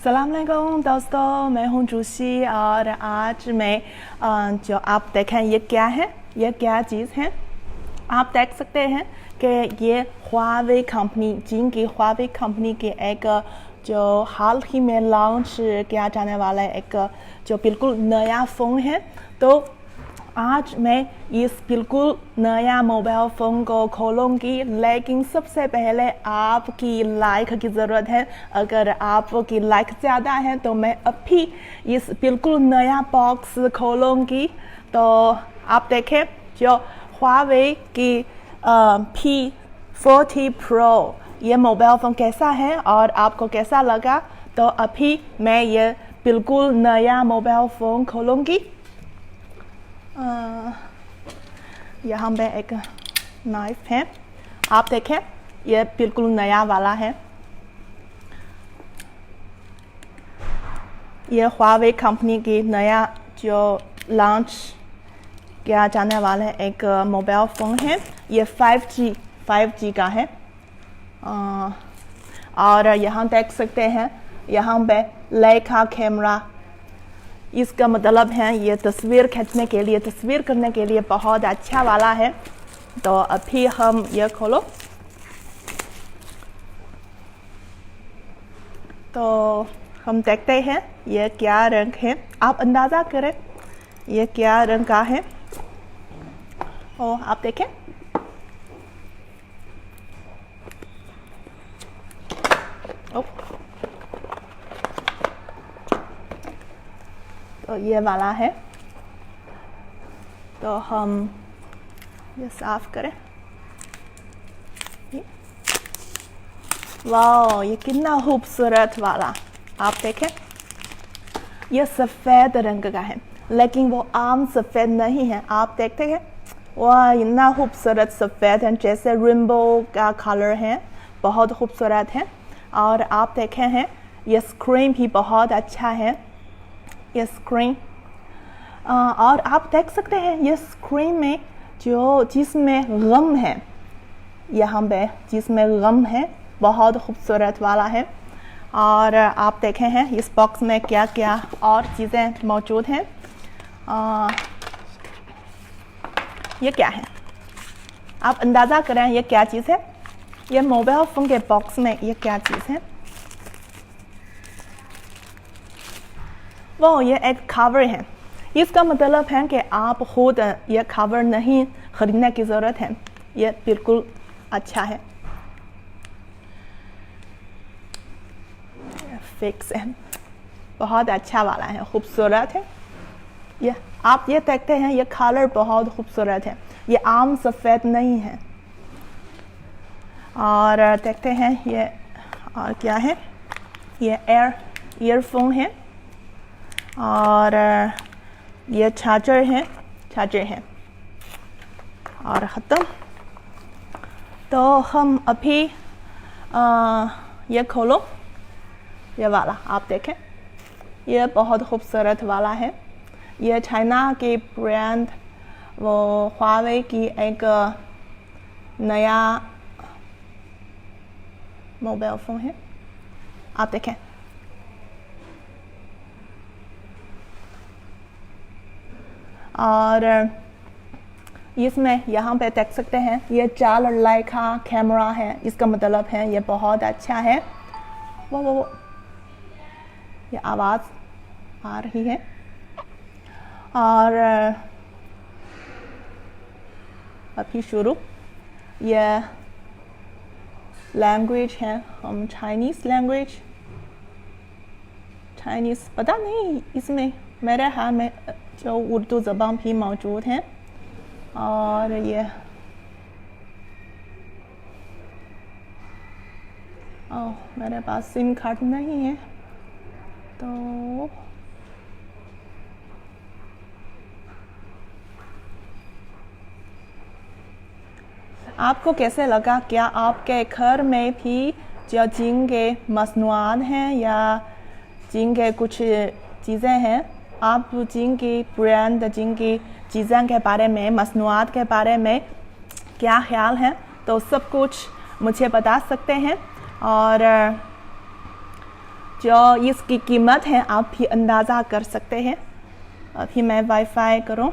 सलाम अलैकुम दोस्तों, मैं हूं जूसी और आज मैं जो आप देखें ये क्या है, ये क्या चीज़ है। आप देख सकते हैं कि ये Huawei कंपनी, चीन की Huawei कंपनी की एक जो हाल ही में लॉन्च किया जाने वाला एक जो बिल्कुल नया फ़ोन है। तो आज मैं इस बिल्कुल नया मोबाइल फ़ोन को खोलूँगी, लेकिन सबसे पहले आपकी लाइक की ज़रूरत है। अगर आपकी लाइक ज़्यादा है तो मैं अभी इस बिल्कुल नया बॉक्स खोलूँगी। तो आप देखें जो Huawei की P40 Pro ये मोबाइल फ़ोन कैसा है और आपको कैसा लगा। तो अभी मैं ये बिल्कुल नया मोबाइल फ़ोन खोलूँगी। यहाँ पे एक नाइफ है, आप देखें ये बिल्कुल नया वाला है। ये Huawei कंपनी की नया जो लॉन्च किया जाने वाला है एक मोबाइल फ़ोन है। ये 5G का है। और यहाँ देख सकते हैं, यहाँ पे लेखा कैमरा, इसका मतलब है ये तस्वीर खींचने के लिए, तस्वीर करने के लिए बहुत अच्छा वाला है। तो अभी हम ये खोलो तो हम देखते हैं ये क्या रंग है। आप अंदाज़ा करें ये क्या रंग का है। आप देखें तो ये वाला है। तो हम ये साफ करें। वाह, ये कितना खूबसूरत वाला, आप देखें ये सफ़ेद रंग का है, लेकिन वो आम सफ़ेद नहीं है। आप देखते हैं वाह, इतना खूबसूरत सफ़ेद है, जैसे रेनबो का कलर है, बहुत खूबसूरत है। और आप देखें हैं ये स्क्रीन भी बहुत अच्छा है, ये स्क्रीन। और आप देख सकते हैं ये स्क्रीन में जिसमें गम है, यहाँ पे जिसमें गम है बहुत खूबसूरत वाला है। और आप देखें हैं इस बॉक्स में क्या क्या और चीज़ें मौजूद हैं। ये क्या है, आप अंदाज़ा करें ये क्या चीज़ है। ये मोबाइल फ़ोन के बॉक्स में ये क्या चीज़ है। वो ये एक कवर है। इसका मतलब है कि आप खुद ये कवर नहीं खरीदने की ज़रूरत है, ये बिल्कुल अच्छा है, फिक्स है, बहुत अच्छा वाला है, खूबसूरत है। ये आप ये देखते हैं ये कलर बहुत खूबसूरत है, ये आम सफ़ेद नहीं है। और देखते हैं ये और क्या है, ये ईयरफोन है और ये चार्जर है और ख़त्म। तो हम अभी ये खोलो, ये वाला आप देखें ये बहुत खूबसूरत वाला है। ये चाइना की ब्रांड वो Huawei की एक नया मोबाइल फ़ोन है, आप देखें। और इसमें यहाँ पे देख सकते हैं ये 4 लेखा कैमरा है, इसका मतलब है ये बहुत अच्छा है। वो ये आवाज़ आ रही है। और अभी शुरू, ये लैंग्वेज है, हम चाइनीज़ लैंग्वेज, चाइनीज़ पता नहीं, इसमें मेरे हाल में जो उर्दू ज़बान भी मौजूद हैं। और ये मेरे पास सिम कार्ड नहीं है, तो आपको कैसे लगा? क्या आपके घर में भी जो चीन के मसनूआत हैं या चीन के कुछ चीज़ें हैं, आप चीन की ब्रांड, चीन की चीज़ों के बारे में, मसनूआत के बारे में क्या ख्याल है, तो सब कुछ मुझे बता सकते हैं। और जो इसकी कीमत है आप भी अंदाज़ा कर सकते हैं। अभी मैं वाईफाई करूँ।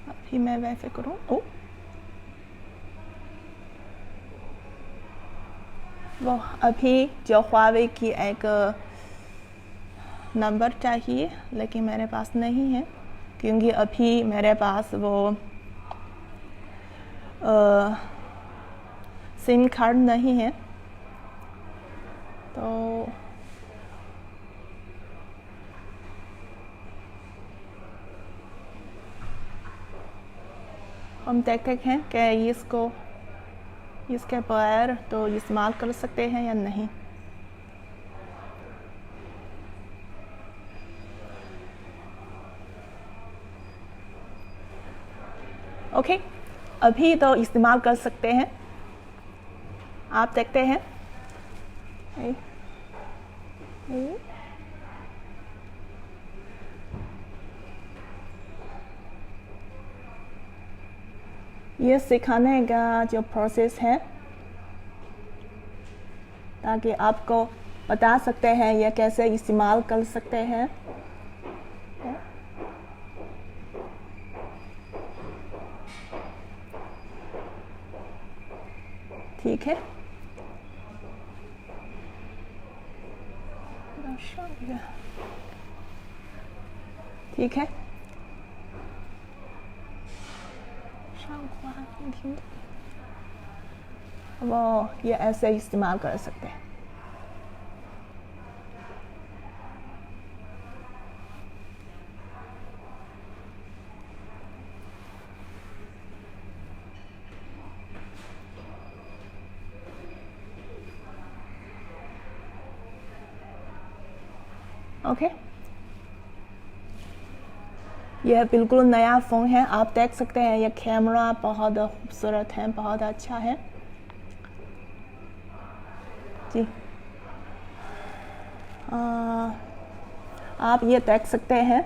अभी मैं वाईफाई करूँ। ओ वो अभी जो Huawei की एक नंबर चाहिए, लेकिन मेरे पास नहीं है क्योंकि अभी मेरे पास वो सिम कार्ड नहीं है। तो हम देखते हैं कि इसके बगैर तो इस्तेमाल कर सकते हैं या नहीं। ओके, अभी तो इस्तेमाल कर सकते हैं। आप देखते हैं ये सिखाने का जो प्रोसेस है, ताकि आपको बता सकते हैं ये कैसे इस्तेमाल कर सकते हैं। ठीक है, ठीक है। वो ये ऐसे इस्तेमाल कर सकते हैं। ओके, यह बिल्कुल नया फ़ोन है। आप देख सकते हैं ये कैमरा बहुत खूबसूरत है, बहुत अच्छा है जी। आप ये देख सकते हैं,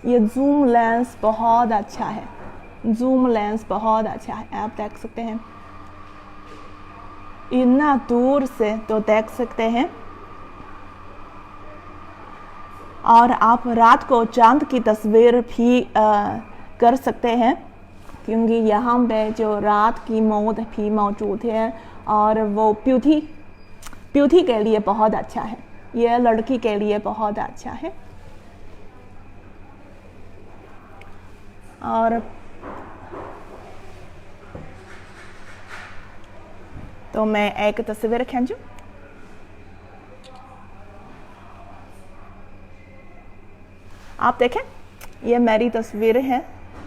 ये जूम लेंस बहुत अच्छा है। जूम लेंस बहुत अच्छा है, आप देख सकते हैं इतना दूर से तो देख सकते हैं। और आप रात को चांद की तस्वीर भी कर सकते हैं, क्योंकि यहाँ पे जो रात की मोड भी मौजूद है और वो ब्यूटी के लिए बहुत अच्छा है। ये लड़की के लिए बहुत अच्छा है। और तो मैं एक तस्वीर खींचूं। आप देखें, ये मेरी तस्वीर है।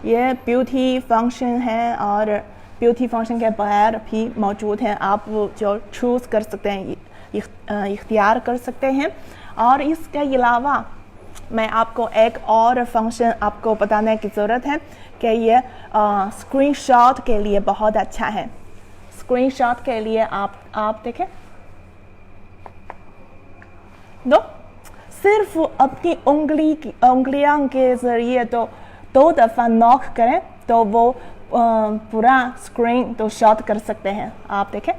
ये ब्यूटी फंक्शन है और ब्यूटी फंक्शन के बगैर भी मौजूद हैं। आप जो चूज़ कर सकते हैं, इख्तियार कर सकते हैं। और इसके अलावा मैं आपको एक और फंक्शन आपको बताने की ज़रूरत है कि ये स्क्रीनशॉट के लिए बहुत अच्छा है। स्क्रीनशॉट के लिए आप देखें, सिर्फ अपनी उंगलियों के ज़रिए तो 2 दफ़ा नॉक करें तो वो पूरा स्क्रीन तो शॉट कर सकते हैं। आप देखें,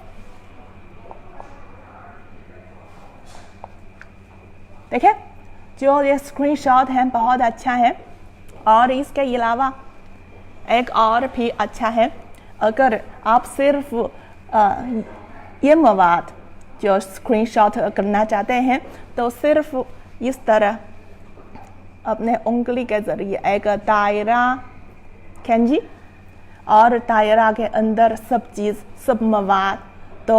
देखिए जो ये स्क्रीनशॉट है बहुत अच्छा है। और इसके अलावा एक और भी अच्छा है, अगर आप सिर्फ ये मवाद जो स्क्रीनशॉट करना चाहते हैं तो सिर्फ इस तरह अपने उंगली के ज़रिए एक दायरा खींची और दायरा के अंदर सब मवाद तो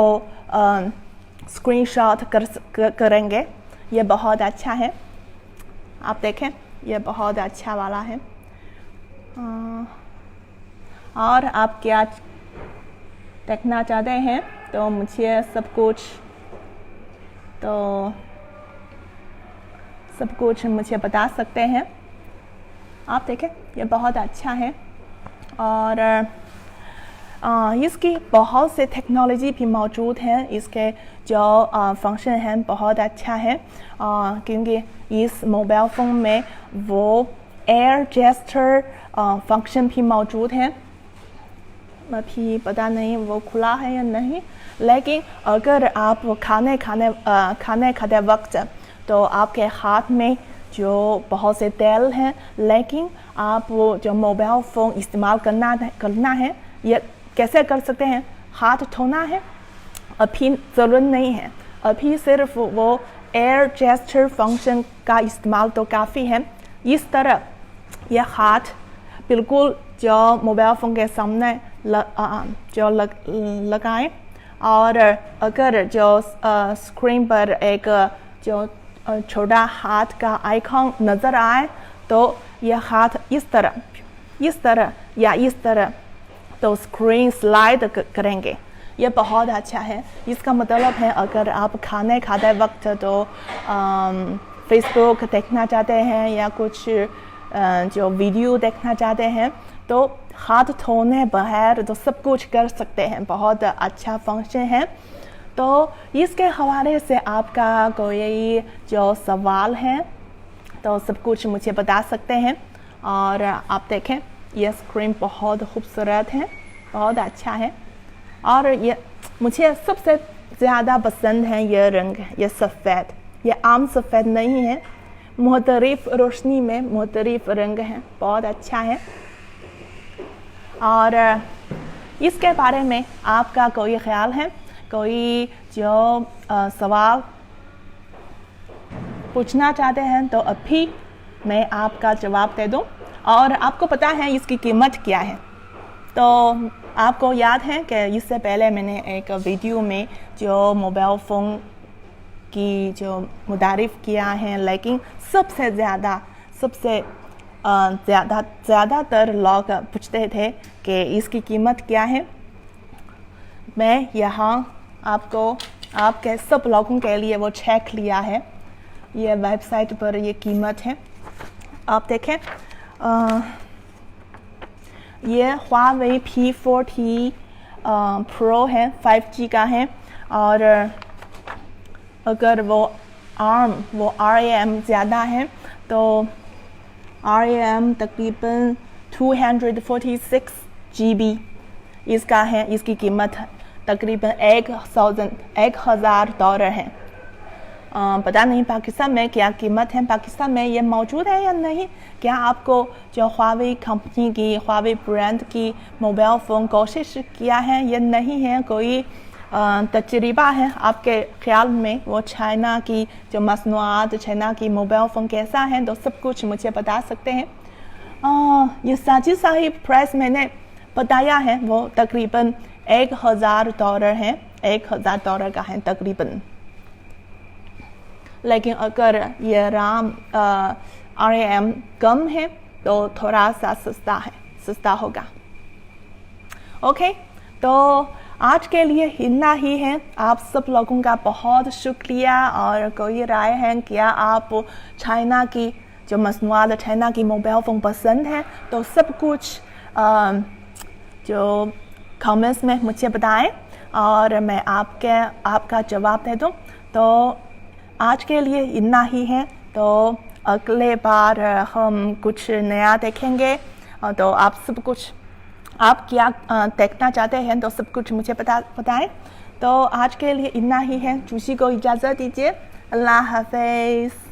स्क्रीनशॉट करेंगे। ये बहुत अच्छा है, आप देखें ये बहुत अच्छा वाला है। और आप क्या देखना चाहते हैं तो मुझे सब कुछ मुझे बता सकते हैं। आप देखें ये बहुत अच्छा है। और इसकी बहुत से टेक्नोलॉजी भी मौजूद हैं। इसके जो फंक्शन हैं बहुत अच्छा है, क्योंकि इस मोबाइल फ़ोन में वो एयर जेस्चर फंक्शन भी मौजूद है। अभी पता नहीं वो खुला है या नहीं, लेकिन अगर आप खाने खाते वक्त तो आपके हाथ में जो बहुत से तेल हैं, लेकिन आप वो जो मोबाइल फ़ोन इस्तेमाल करना है ये कैसे कर सकते हैं? हाथ धोना है अभी ज़रूरत नहीं है, अभी सिर्फ वो एयर जेस्चर फंक्शन का इस्तेमाल तो काफ़ी है। इस तरह यह हाथ बिल्कुल जो मोबाइल फ़ोन के सामने लगाएं, और अगर जो स्क्रीन पर एक जो छोटा हाथ का आइकॉन नज़र आए तो यह हाथ इस तरह या इस तरह तो स्क्रीन स्लाइड करेंगे। यह बहुत अच्छा है। इसका मतलब है अगर आप खाने खाते वक्त तो फेसबुक देखना चाहते हैं या कुछ जो वीडियो देखना चाहते हैं तो हाथ धोने बगैर तो सब कुछ कर सकते हैं। बहुत अच्छा फंक्शन है। तो इसके हवाले से आपका कोई जो सवाल है तो सब कुछ मुझे बता सकते हैं। और आप देखें यह स्क्रीन बहुत खूबसूरत है, बहुत अच्छा है। और ये मुझे सबसे ज़्यादा पसंद है यह रंग, यह सफ़ेद। यह आम सफ़ेद नहीं है, मुख्तलिफ रोशनी में मुख्तलिफ रंग हैं, बहुत अच्छा है। और इसके बारे में आपका कोई ख्याल है, कोई जो सवाल पूछना चाहते हैं तो अभी मैं आपका जवाब दे दूं। और आपको पता है इसकी कीमत क्या है? तो आपको याद है कि इससे पहले मैंने एक वीडियो में जो मोबाइल फ़ोन की जो मुतारिफ़ किया है, लेकिन सबसे ज़्यादातर लोग पूछते थे कि इसकी कीमत क्या है। मैं यहाँ आपके सब लोगों के लिए वो चेक लिया है। ये वेबसाइट पर ये कीमत है, आप देखें। ये Huawei P40 Pro है, 5G का है। और अगर वो RAM ज़्यादा है तो RAM तकरीबन 246 GB इसका है। इसकी कीमत तकरीबन $1,000 है। पता नहीं पाकिस्तान में क्या कीमत है, पाकिस्तान में ये मौजूद है या नहीं। क्या आपको जो Huawei कंपनी की, Huawei ब्रांड की मोबाइल फ़ोन कोशिश किया है या नहीं है? कोई तजर्बा है आपके ख्याल में? वो चाइना की जो मसनूआत, चाइना की मोबाइल फ़ोन कैसा है, तो सब कुछ मुझे बता सकते हैं। ये साजिद साहिब प्राइस मैंने बताया है, वो तकरीबन $1,000 है, $1,000 का है तकरीबन। लेकिन अगर ये RAM कम है तो थोड़ा सा सस्ता होगा। ओके, तो आज के लिए इतना ही है। आप सब लोगों का बहुत शुक्रिया। और कोई राय है, क्या आप चाइना की जो मसनूआत, चाइना की मोबाइल फ़ोन पसंद है, तो सब कुछ जो कमेंट्स में मुझे बताएं और मैं आपका जवाब दे दूं। तो आज के लिए इतना ही है। तो अगले बार हम कुछ नया देखेंगे। तो आप क्या देखना चाहते हैं तो सब कुछ मुझे बताएं। तो आज के लिए इतना ही है। जुशी को इजाज़त दीजिए। अल्लाह हाफ़िज़।